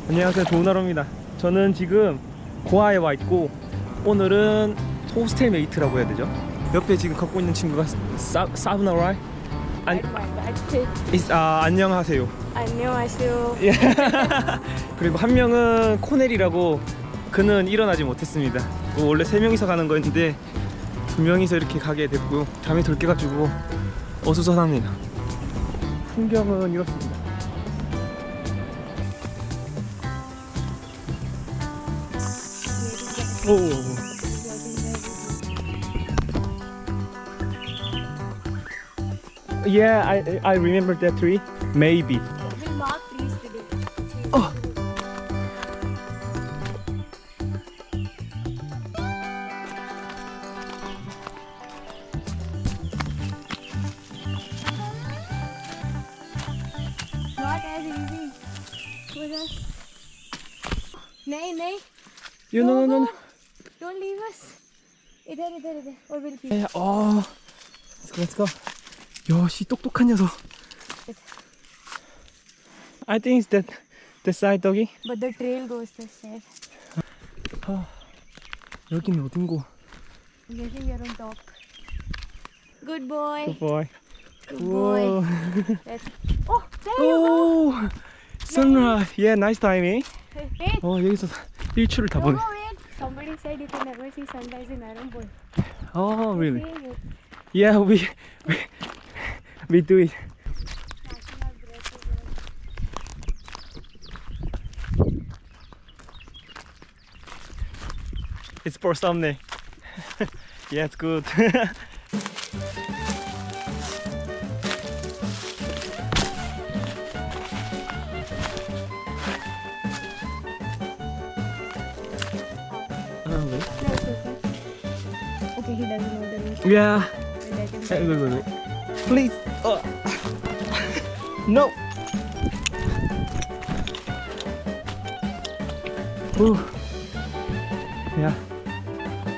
안녕하세요, 좋은 하루입니다. 저는 지금 고아에 와 있고 오늘은 호스텔 메이트라고 해야 되죠? 옆에 지금 걷고 있는 친구가 사브나라이? 안녕하세요. 안녕하세요. 그리고 한 명은 코넬이라고, 그는 일어나지 못했습니다. 원래 3명이서 가는 거였는데 2명이서 이렇게 가게 됐고요. 잠이 덜 깨가지고 어수선합니다. 풍경은 이렇습니다. 오. Yeah, I remember that tree. Maybe. We'll mark trees today. Oh. Not as easy for us. नहीं You no. Don't leave us. इधर or we'll keep. Yeah, oh. Let's go. 야씨, 똑똑한 녀석. I think it's that side, doggy. But the trail goes this side. 여기는 어딘고? I'm guessing we're on top. Good boy. Good boy. Good boy. Whoa. Let's... Oh, there you go. Oh, sunrise. Yeah, nice timing. Wait. 여기서 일출을 다 No, 보네. wait. Somebody said you can never see sunrise in Arambol. Oh, really? Seeing it. Yeah, we do it. It's for thumbnail. Yeah, it's good. Wait. No, it's okay. Okay, he doesn't know the reason. Yeah. We'll let him Wait. Please. No. Ooh. Yeah.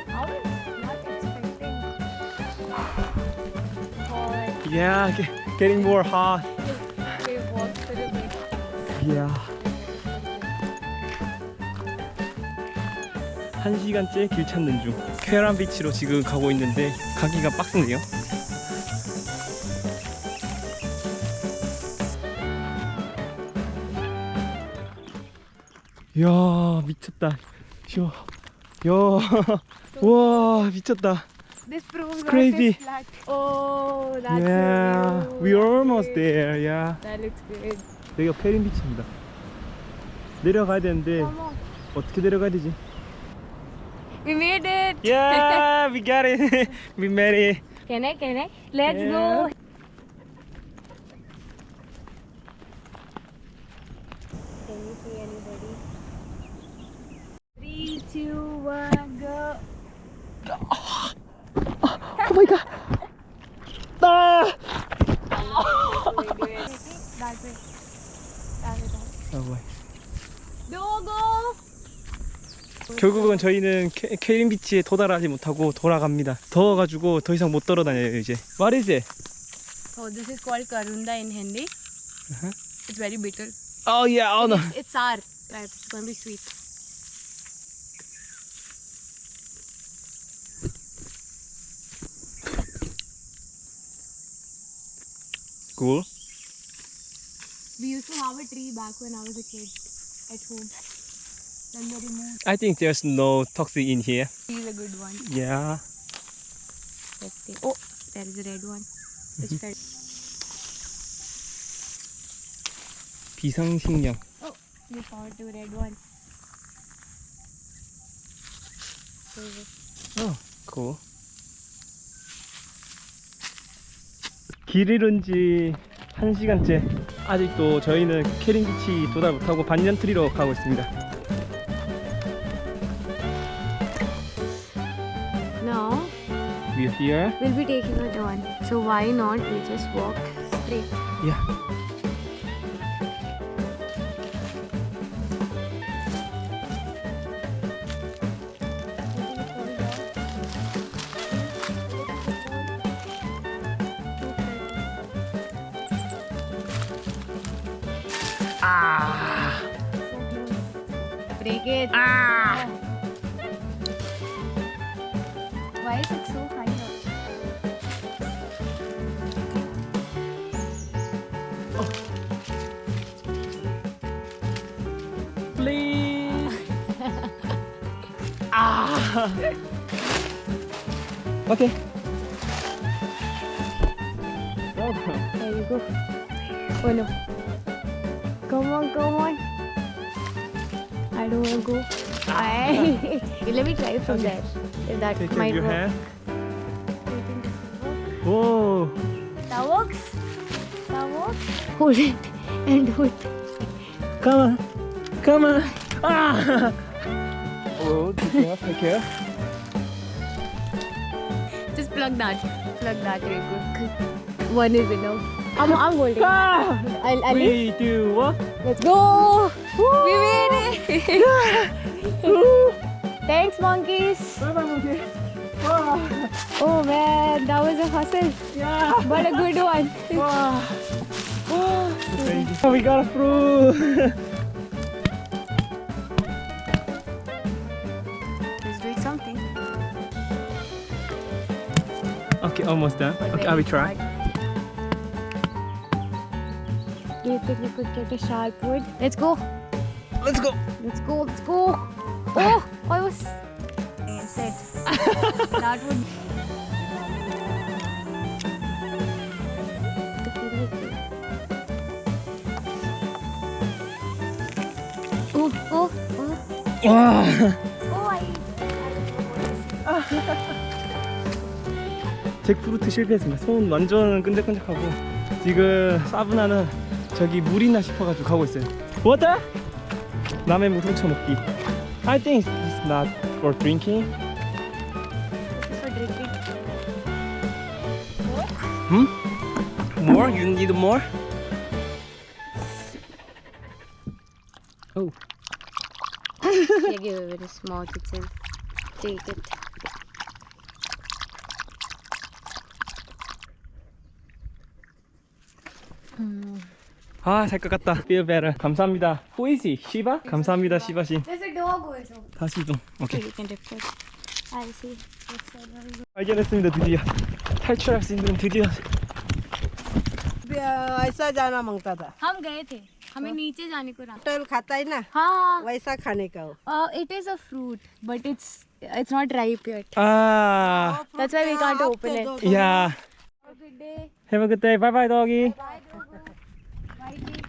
I was not expecting. But Yeah. Getting more hot. we walked through it. Yeah. 1시간째 길 찾는 중. 쾌란 비치로 지금 가고 있는데 가기가 빡세네요. 이야, 미쳤다. 야, 와, 미쳤다. This proves It's crazy. that it's flat. Oh, that's Yeah, so we're almost good. there. Yeah. That looks good. 여기가 페린 비치입니다. 내려가야 되는데 Come on. 어떻게 내려가야 되지? We made it. Yeah, we got it. We made it. Can I? Let's Yeah. go. Can you see anybody? 3, 2, 1, go. Oh my god. Ah! That way. That way. Oh boy. Go, go. 결국은 저희는 케린 비치에 도달하지 못하고 돌아갑니다. 더워가지고 더 이상 못 돌아다녀요 이제. What is it? So this is called karunda in Hindi. It's very bitter. Oh yeah, oh no. It's sour. Right, it's going to be sweet. Cool. We used to have a tree back when I was a kid at home. Then they removed. I think there's no toxic in here. He's a good one. Yeah. Let's see. Oh, there is a red one. Which fell. 비상식량. Oh, we found two red ones. Oh, cool. 길 잃은 지 1시간째. 아직도 저희는 케린 비치 도달 못하고 반년트리로 가고 있습니다. Now, We're here. we'll be taking a turn. So why not we just walk straight? Yeah. break it. Ah! Why is it so high up? Please. Ah. Okay. There you go. Oh no. Come on, come on. I don't want to go. Let me try from there. If that Take might your work. hand. Do you think this will work? Whoa. That works. That works. Hold it and do it. Come on. Come on. Ah. Oh, take care. Take care. Just plug that. Plug that real quick. One is enough. I'm holding. Ah. I'll 3, 2, 1. Let's go. We made it. Thanks, monkeys. Bye bye, monkey. Wow. Oh man, that was a hustle. Yeah. But a good one. Wow. Oh, we got a fruit. He's doing something. Okay, almost done. Okay, I will try. Do you think we could get a sharp wood? Let's go. Let's go. Let's go. Let's go. Oh, I was set. That would. Oh, oh, oh. 와. Oh, 잭프루트 실패했습니다. 손 완전 끈적끈적하고 지금 사브나는 저기 물 있나 싶어가지고 가고 있어요. Water? 남의 물 훔쳐먹기. I think it's not for drinking. It's for drinking. More? You need more? Oh. Yeah, give it with his mouth itself. Take it. 아, 살 것 같다. Feel better. 감사합니다. Who is he? 시바? 감사합니다, 시바씨. There's a dog also. 다시 이동. 오케이. You can record. I'll see. 발견했습니다, 드디어. 탈출할 수 있는 드디어. ऐसा जाना मांगता था हम गए थे हमें नीचे जाने को रहा होटल खाता है ना हाँ वैसा खाने का हो it is a fruit but it's not ripe yet 아, that's why we can't open it 야. have a good day Have a good day. Bye bye, doggy. bye dogo bye Dee.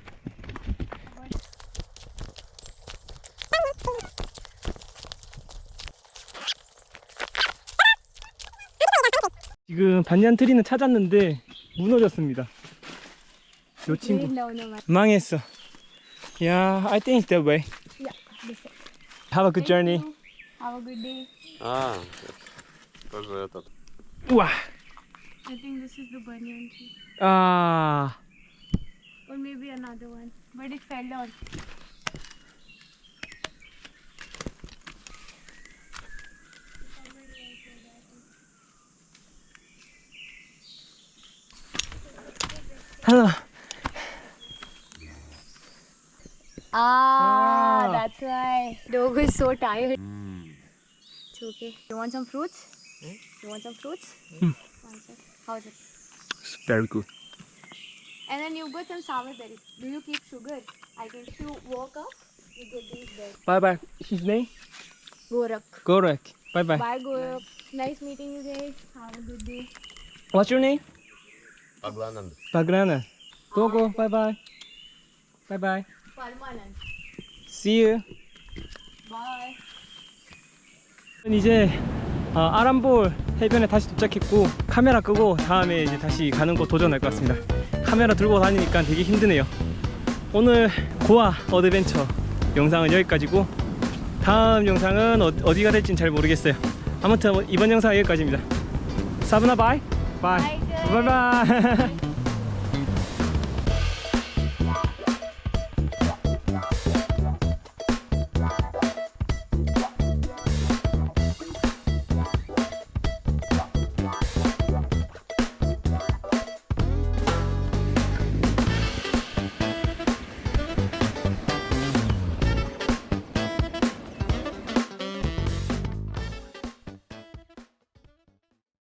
지금 반얀 트리는 찾았는데 무너졌습니다. 요 친구 no no no 망했어. Yeah, I think it's that way. yeah this way. Have a good journey. Have a good day А, тоже этот. 우와. I think this is the banyan tree 아, or maybe another one but it fell down hello. that's why dog is so tired it's okay you want some fruits you want some fruits One sec. How's it Very good. and then you've got some sour berries do you keep sugar I can if you walk up you get these berries Bye bye. His name? Gorak Gorak. Bye bye. bye Gorak nice meeting you guys have a good day What's your name? Aglanand. Bagrana. Dogo. Bye bye. Bye bye. Parmanand See you. bye 이제 아람볼 해변에 다시 도착했고 카메라 끄고 다음에 이제 다시 가는 곳 도전할 것 같습니다. 카메라 들고 다니니까 되게 힘드네요. 오늘 고아 어드벤처 영상은 여기까지고 다음 영상은 어디가 될지는 잘 모르겠어요. 아무튼 이번 영상 여기까지입니다. 사브나 바이. 바이. 바이 바이.